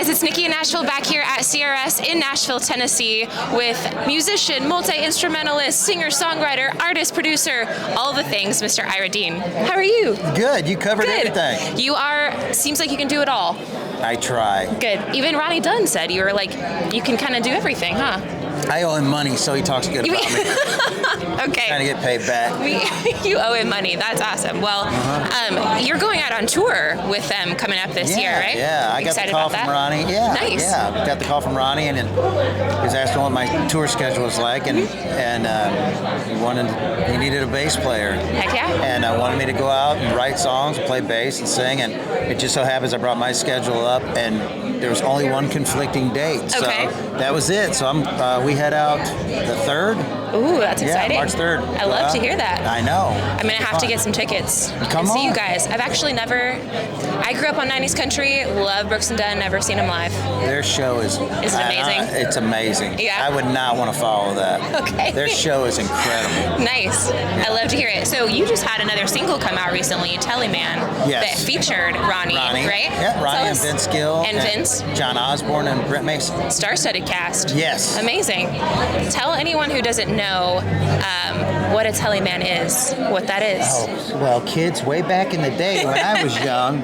guys, it's Nikki in Nashville back here at CRS in Nashville, Tennessee with musician, multi-instrumentalist, singer, songwriter, artist, producer, all the things, Mr. Ira Dean. How are you? Good. You covered Good. everything. You are, seems like you can do it all. I try. Good. Even Ronnie Dunn said you were like, you can kind of do everything, huh? I owe him money, so he talks good about me. Okay. Trying to get paid back. You owe him money. That's awesome. Well, you're going out on tour with them coming up this year, right? Yeah, I got the call from Ronnie. Yeah, nice. Yeah, got the call from Ronnie, and then he was asking what my tour schedule was like, and he needed a bass player. Heck yeah. And wanted me to go out and write songs, play bass, and sing. And it just so happens I brought my schedule up, and there was only one conflicting date. So that was it. So we head out the 3rd. Ooh, that's exciting. Yeah, March 3rd. I love to hear that. I know. I'm going to have to get some tickets and see you guys. I've actually I grew up on 90s country, love Brooks and Dunn, never seen them live. Their show is amazing? It's amazing. Yeah. I would not want to follow that. Okay. Their show is incredible. Nice. Yeah. I love to hear it. So you just had another single come out recently, Teleman, that featured Ronnie, right? Yeah, Ronnie and Vince Gill. And Vince. John Osborne and Brent Mason. Star-studded cast. Yes. Amazing. Tell anyone who doesn't know what a Teleman is, what that is. Oh, well, kids, way back in the day when I was young,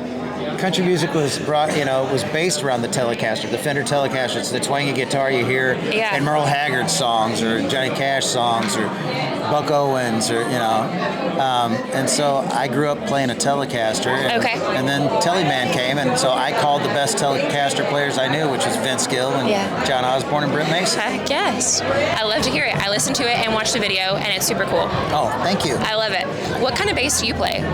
country music was was based around the Telecaster, the Fender Telecaster. It's the twangy guitar you hear in Merle Haggard songs or Johnny Cash songs or Buck Owens and so I grew up playing a Telecaster. And then Teleman came, and so I called the best Telecaster players I knew, which was Vince Gill and John Osborne and Brent Mason. Heck yes. I love to hear it. I listened to it and watched the video, and it's super cool. Oh, thank you. I love it. What kind of bass do you play?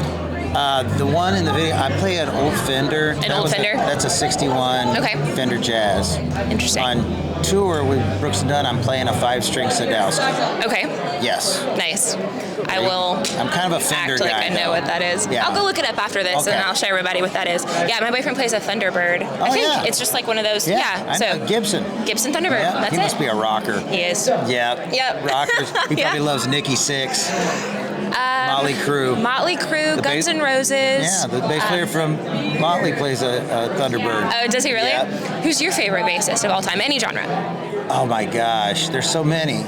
The one in the video, I play an old Fender. That's a 61 Fender Jazz. Interesting. On tour with Brooks and Dunn, I'm playing a 5-string Sadowski. Okay. Yes. Nice. I'm kind of a Fender act like guy. I know what that is. Yeah. I'll go look it up after this, and I'll show everybody what that is. Yeah, my boyfriend plays a Thunderbird. I think it's just like one of those. I know. Gibson Thunderbird. Yeah, that's he must be a rocker. He is. Yeah. Yep. Rockers. He probably loves Nikki Sixx. Motley Crue, Guns N' Roses. Yeah, the bass player from Motley plays a Thunderbird. Oh, does he really? Yeah. Who's your favorite bassist of all time? Any genre? Oh my gosh, there's so many.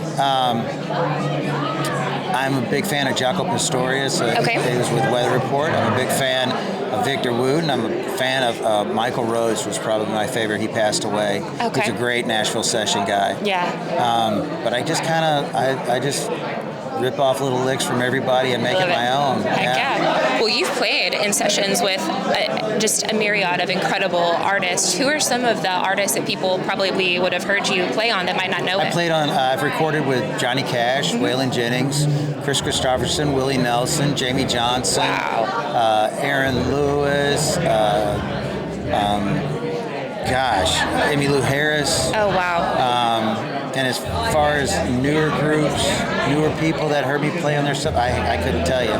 I'm a big fan of Jaco Pastorius. He was with Weather Report. I'm a big fan of Victor Wooten. I'm a fan of Michael Rhodes, was probably my favorite. He passed away. He's a great Nashville session guy. Yeah. But I just I just rip off little licks from everybody and make it my own. Heck yeah. Well, you've played in sessions with just a myriad of incredible artists. Who are some of the artists that people probably would have heard you play on that might not know it? I've recorded with Johnny Cash, Waylon Jennings, Chris Christopherson, Willie Nelson, Jamie Johnson, Aaron Lewis, EmmyLou Harris. Oh, wow. And as far as newer groups, newer people that heard me play on their stuff, I couldn't tell you.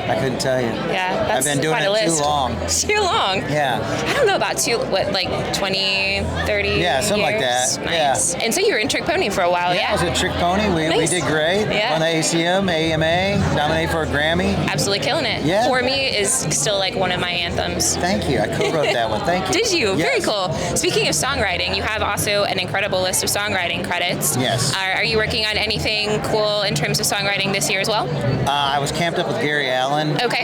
Yeah, that's I've been doing it too long. Too long? Yeah. I don't know about 20, 30 Yeah, something like that. Nice. Yeah. And so you were in Trick Pony for a while, I was at Trick Pony. We did great. Yeah. Won the ACM, AMA, nominated for a Grammy. Absolutely killing it. Yeah. For Me is still like one of my anthems. Thank you. I co-wrote that one. Thank you. Did you? Yes. Very cool. Speaking of songwriting, you have also an incredible list of songwriting credits. Yes. Are you working on anything cool in terms of songwriting this year as well? I was camped up with Gary Allan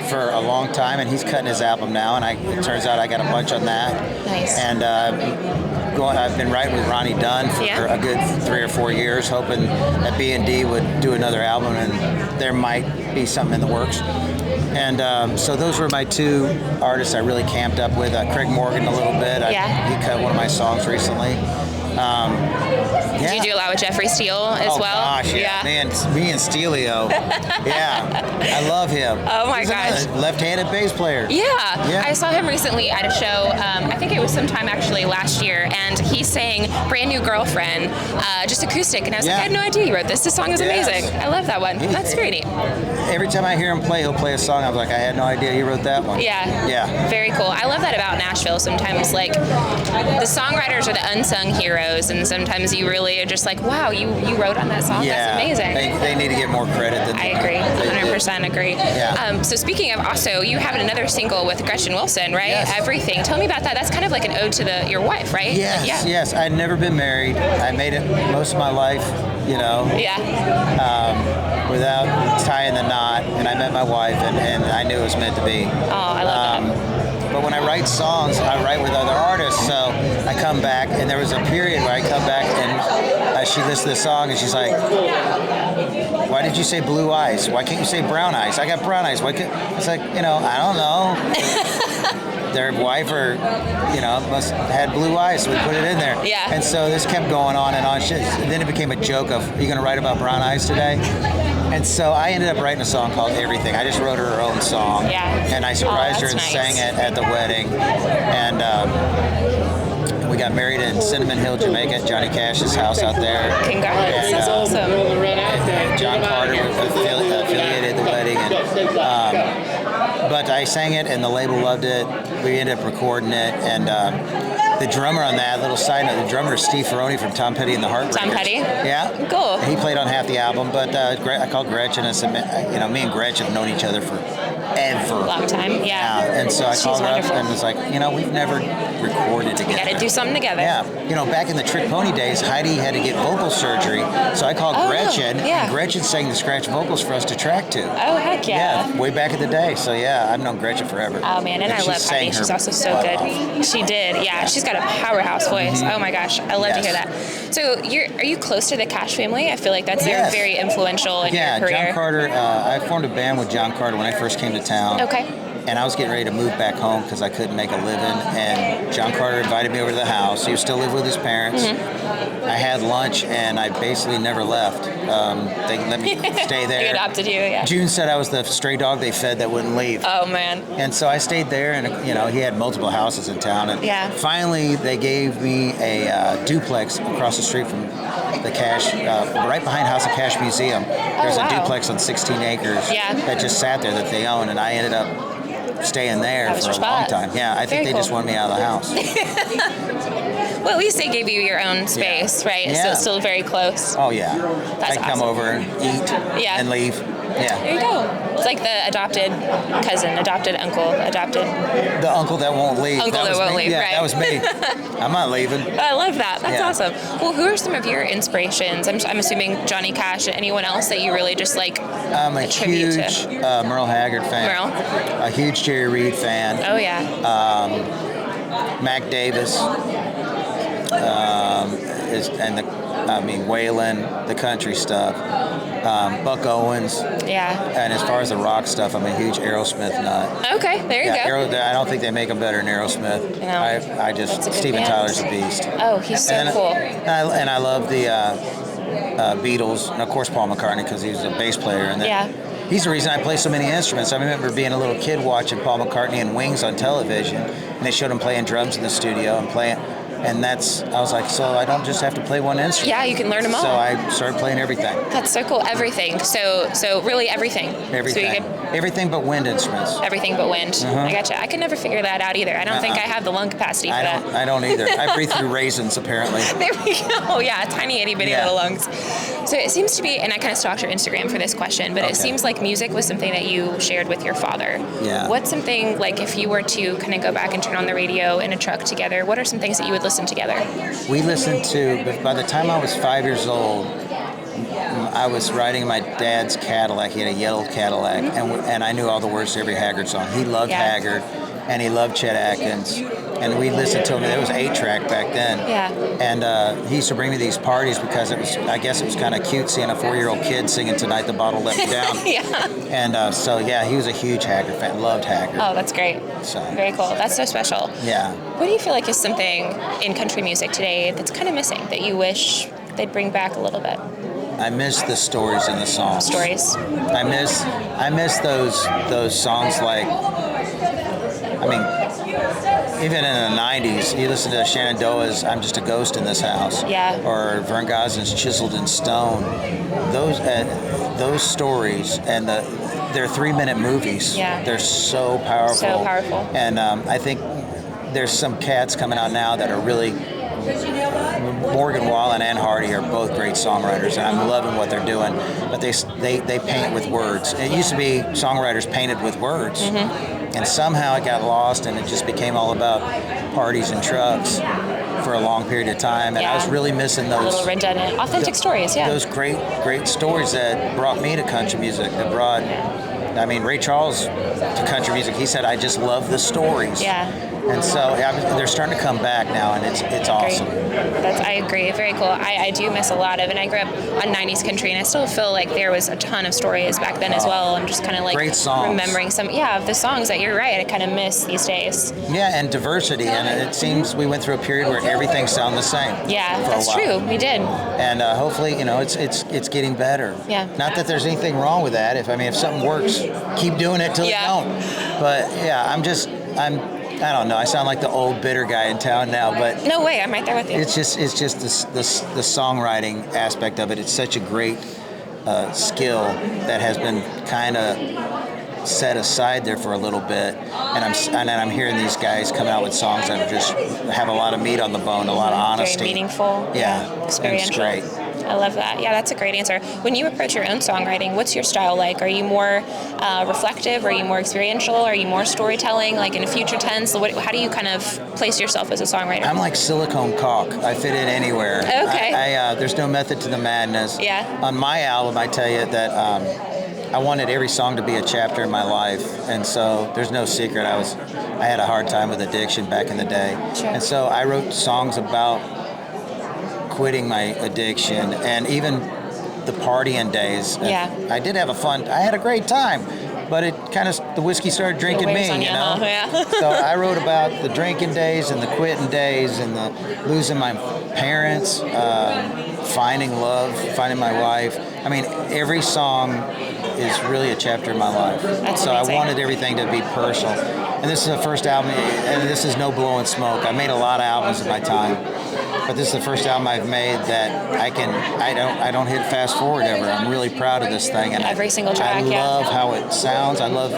for a long time, and he's cutting his album now, and it turns out I got a bunch on that. Nice. And I've been writing with Ronnie Dunn for a good 3 or 4 years, hoping that B&D would do another album, and there might be something in the works. And so those were my 2 artists I really camped up with. Craig Morgan a little bit. He cut one of my songs recently. Do you do a lot with Jeffrey Steele as well? Oh gosh, yeah. Man, me and Steelio. Yeah, I love him. Oh my He's gosh. a left-handed bass player. Yeah. Yeah. I saw him recently at a show, I think it was sometime actually last year, and he sang Brand New Girlfriend, just acoustic, and I was like, I had no idea you wrote this. This song is amazing. I love that one. That's very neat. Every time I hear him play, he'll play a song. I was like, I had no idea he wrote that one. Yeah. Yeah. Very cool. I love that about Nashville. Sometimes, like, the songwriters are the unsung heroes, and sometimes you you really are just like, wow, you wrote on that song. Yeah, that's amazing. They need to get more credit than I agree, 100% agree. Yeah. So speaking of, also, you have another single with Gretchen Wilson, right? Yes. Everything. Tell me about that. That's kind of like an ode to your wife, right? Yes, yes. I'd never been married. I made it most of my life, you know. Yeah. Without tying the knot, and I met my wife, and I knew it was meant to be. Oh, I love that. But when I write songs, I write with other artists, so I come back, and there was a period where I come back, and she listened to the song, and she's like, why did you say blue eyes? Why can't you say brown eyes? I got brown eyes. Why can't... It's like, I don't know. Their wife must have had blue eyes, so we put it in there. Yeah. And so this kept going on and on. And then it became a joke of, are you going to write about brown eyes today? And so I ended up writing a song called Everything. I just wrote her own song. Yeah. And I surprised her and sang it at the wedding. And we got married in Cinnamon Hill, Jamaica, at Johnny Cash's house out there. Congrats, that's awesome. And John Carter affiliated the wedding. But I sang it, and the label loved it. We ended up recording it, and the drummer on that, little side note, the drummer is Steve Ferroni from Tom Petty and the Heartbreakers. Tom Petty? Yeah. Cool. He played on half the album, but I called Gretchen and said, me and Gretchen have known each other forever. Long time, yeah. And so I called her wonderful. up and was like, we've never recorded together. You gotta do something together. Yeah. Back in the Trick Pony days, Heidi had to get vocal surgery, so I called Gretchen, and Gretchen sang the scratch vocals for us to track to. Oh, heck yeah. Yeah, way back in the day. So yeah, I've known Gretchen forever. Oh man, and I love Heidi. She's also so good. She did, yeah. She's got a powerhouse voice. Oh my gosh, I love to hear that. So are you close to the Cash family? I feel like they're very influential in your career. Yeah, John Carter. I formed a band with John Carter when I first came to town. Okay. And I was getting ready to move back home because I couldn't make a living. And John Carter invited me over to the house. He was still living with his parents. Mm-hmm. I had lunch, and I basically never left. They let me stay there. They adopted you, yeah. June said I was the stray dog they fed that wouldn't leave. Oh, man. And so I stayed there, and he had multiple houses in town. And finally, they gave me a duplex across the street from the Cash, right behind House of Cash Museum. There's a duplex on 16 acres that just sat there that they own, and I ended up staying there for a long time. Yeah, I think they just wanted me out of the house. Well, at least they gave you your own space, right? Yeah. So it's still very close. Oh, yeah. That's I'd come over and eat and leave. Yeah. There you go. It's like the adopted cousin, adopted uncle, The uncle that won't leave. Uncle that won't leave, yeah, right. that was me. I'm not leaving. I love that. That's awesome. Well, who are some of your inspirations? I'm assuming Johnny Cash and anyone else that you really just like I'm a huge Merle Haggard fan. Merle? A huge Jerry Reed fan. Oh, yeah. Mac Davis. Waylon, the country stuff. Buck Owens. Yeah. And as far as the rock stuff, I'm a huge Aerosmith nut. Okay, there you go. I don't think they make them better than Aerosmith. No. Steven Tyler's a beast. Oh, he's so cool. And I love the Beatles, and of course Paul McCartney because he was a bass player. And he's the reason I play so many instruments. I remember being a little kid watching Paul McCartney and Wings on television, and they showed him playing drums in the studio and playing. And I was like, so I don't just have to play one instrument. Yeah, you can learn them all. So I started playing everything. That's so cool. Everything. So really everything. Everything. So everything but wind instruments. Everything but wind. I gotcha. I could never figure that out either. I don't think I have the lung capacity for that. I don't either. I breathe through raisins, apparently. There we go. Yeah, tiny itty bitty little lungs. So it seems to be, and I kind of stalked your Instagram for this question, but it seems like music was something that you shared with your father. Yeah. What's something, like if you were to kind of go back and turn on the radio in a truck together, what are some things that you would listen together? We listened to, by the time I was 5 years old, I was riding my dad's Cadillac. He had a yellow Cadillac, and I knew all the words to every Haggard song. He loved Haggard, and he loved Chet Atkins, and we listened to him. There was 8-track back then. Yeah. And he used to bring me these parties because I guess it was kind of cute seeing a 4-year-old kid singing "Tonight the Bottle Let Me Down." And he was a huge Haggard fan. Loved Haggard. Oh, that's great. So very cool. That's so special. Yeah. What do you feel like is something in country music today that's kind of missing that you wish they'd bring back a little bit? I miss the stories in the songs. Stories. I miss those songs like. I mean, even in the 90s, you listen to Shenandoah's "I'm Just a Ghost in This House," or Vern Goslin's "Chiseled in Stone." Those stories and they're 3-minute movies. Yeah. They're so powerful. So powerful. And I think there's some cats coming out now that are really Morgan Wallen and Hardy are both great songwriters, and I'm loving what they're doing. But they paint with words. It used to be songwriters painted with words, and somehow it got lost, and it just became all about parties and trucks for a long period of time. And I was really missing those a little redundant, authentic stories. Yeah, those great stories that brought me to country music. That brought, I mean, Ray Charles to country music. He said, "I just love the stories." Yeah. And so they're starting to come back now, and it's awesome. I agree. Very cool. I do miss a lot of, and I grew up on 90s country, and I still feel like there was a ton of stories back then as well. I'm just kind of like great songs. Remembering some, of the songs that you're right, I kind of miss these days. Yeah, and diversity, and it seems we went through a period where everything sounded the same. Yeah, that's true. We did. And hopefully, it's getting better. Yeah. Not that there's anything wrong with that. If something works, keep doing it till it don't. But I don't know. I sound like the old bitter guy in town now, but no way. I'm right there with you. It's just the songwriting aspect of it. It's such a great skill that has been kind of set aside there for a little bit, and I'm hearing these guys come out with songs that just have a lot of meat on the bone, a lot of honesty, very meaningful, experiential. It's great. I love that. Yeah, that's a great answer. When you approach your own songwriting, what's your style like? Are you more reflective? Are you more experiential? Are you more storytelling, like in a future tense? How do you kind of place yourself as a songwriter? I'm like silicone caulk. I fit in anywhere. Okay. There's no method to the madness. Yeah. On my album, I tell you that I wanted every song to be a chapter in my life, and so there's no secret. I had a hard time with addiction back in the day, sure. And so I wrote songs about quitting my addiction and even the partying days. Yeah. I did have I had a great time, but the whiskey started drinking me, you know? Yeah. So I wrote about the drinking days and the quitting days and the losing my parents, finding love, finding my wife. I mean, every song is really a chapter in my life. That's so amazing. I wanted everything to be personal. And this is the first album, and this is no blowing smoke. I made a lot of albums in my time, but this is the first album I've made that I don't hit fast forward ever. I'm really proud of this thing, and every single track. I love how it sounds. I love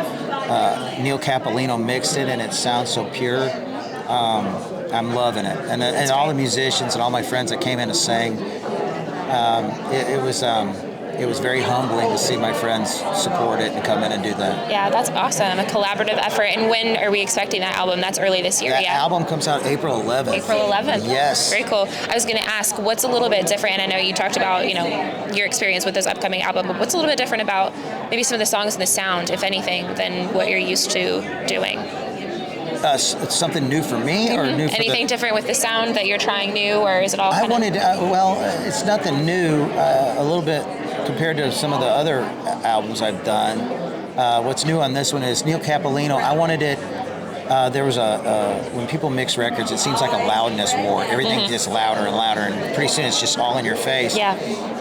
Neil Capolino mixed it, and it sounds so pure. I'm loving it, and all the musicians and all my friends that came in to sing. It was very humbling to see my friends support it and come in and do that. Yeah, that's awesome. A collaborative effort. And when are we expecting that album? That's early this year, That album comes out April 11th. April 11th. Yes. Very cool. I was going to ask, what's a little bit different? I know you talked about, your experience with this upcoming album, but what's a little bit different about maybe some of the songs and the sound, if anything, than what you're used to doing? It's something new for me, or new for anything different with the sound that you're trying new, or is it all? It's nothing new. A little bit compared to some of the other albums I've done. What's new on this one is Neil Capolino. I wanted it. There was when people mix records, it seems like a loudness war. Everything gets louder and louder, and pretty soon it's just all in your face. Yeah.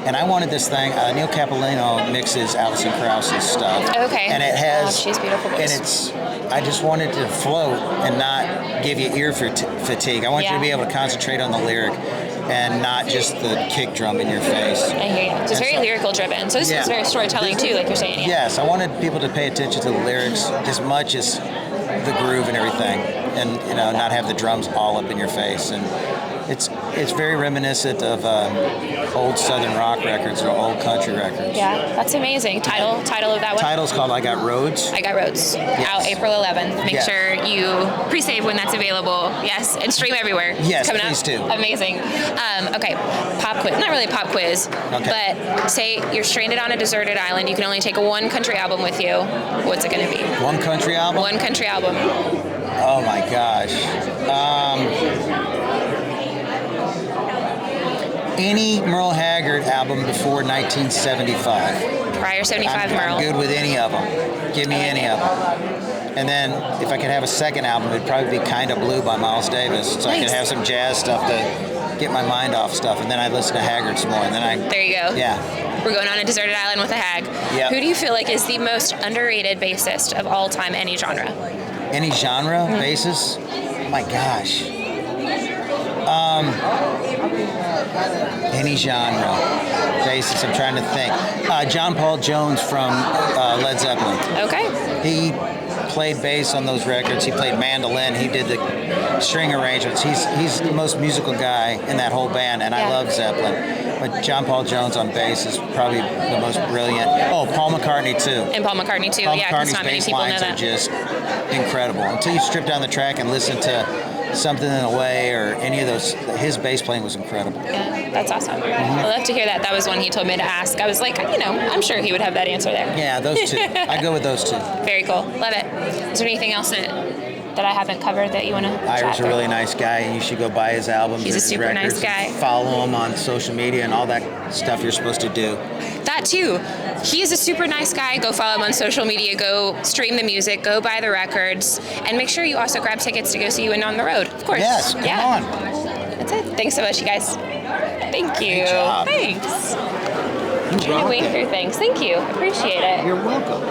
And I wanted this thing. Neil Capolino mixes Alison Krause's stuff. Okay. And it has. She's beautiful voice. And I just wanted to float and not give you ear fatigue. I want you to be able to concentrate on the lyric and not just the kick drum in your face. I hear you. So it's very lyrical driven. So this is very storytelling too, like you're saying. Yeah. Yes, I wanted people to pay attention to the lyrics as much as the groove and everything, and not have the drums all up in your face. And it's very reminiscent of old Southern rock records or old country records. Yeah, that's amazing. Title of that one? Title's called I Got Roads. I Got Roads. Yes. Out April 11th. Make sure you pre-save when that's available. Yes, and stream everywhere. Yes, coming please up. do. Amazing. Okay, pop quiz. Not really pop quiz, but say you're stranded on a deserted island. You can only take one country album with you. What's it going to be? One country album? One country album. Oh my gosh. Any Merle Haggard album before 1975. Prior 75 Merle. I'm good with any of them. Give me any of them. And then if I could have a second album, it'd probably be Kinda Blue by Miles Davis. So I could have some jazz stuff to get my mind off stuff. And then I'd listen to Haggard some more. And then there you go. Yeah. We're going on a deserted island with a hag. Yep. Who do you feel like is the most underrated bassist of all time, any genre? Any genre bassist? Oh my gosh. Any genre bassist. I'm trying to think. John Paul Jones from Led Zeppelin. Okay. He played bass on those records. He played mandolin. He did the string arrangements. He's the most musical guy in that whole band, and I love Zeppelin. But John Paul Jones on bass is probably the most brilliant. Oh, Paul McCartney too. And Paul McCartney too. Paul Yeah, because McCartney's not many bass people know lines that. are just incredible. Until you strip down the track and listen to Something in a Way or any of those, his bass playing was incredible. Yeah, that's awesome. I'd love to hear that. That was one he told me to ask. I was like, I'm sure he would have that answer there. Yeah, those two. I go with those two. Very cool. Love it. Is there anything else that I haven't covered that you want to Ira's a really nice guy, and you should go buy his albums. He's a his super records, nice guy. Follow him on social media and all that stuff you're supposed to do. That too. He is a super nice guy. Go follow him on social media. Go stream the music. Go buy the records. And make sure you also grab tickets to go see you in On the Road, of course. Yes, come on. That's it. Thanks so much, you guys. Thank you. Great job. Thanks. You Trying to rock wade it. through things. Thank you. Appreciate it. You're welcome.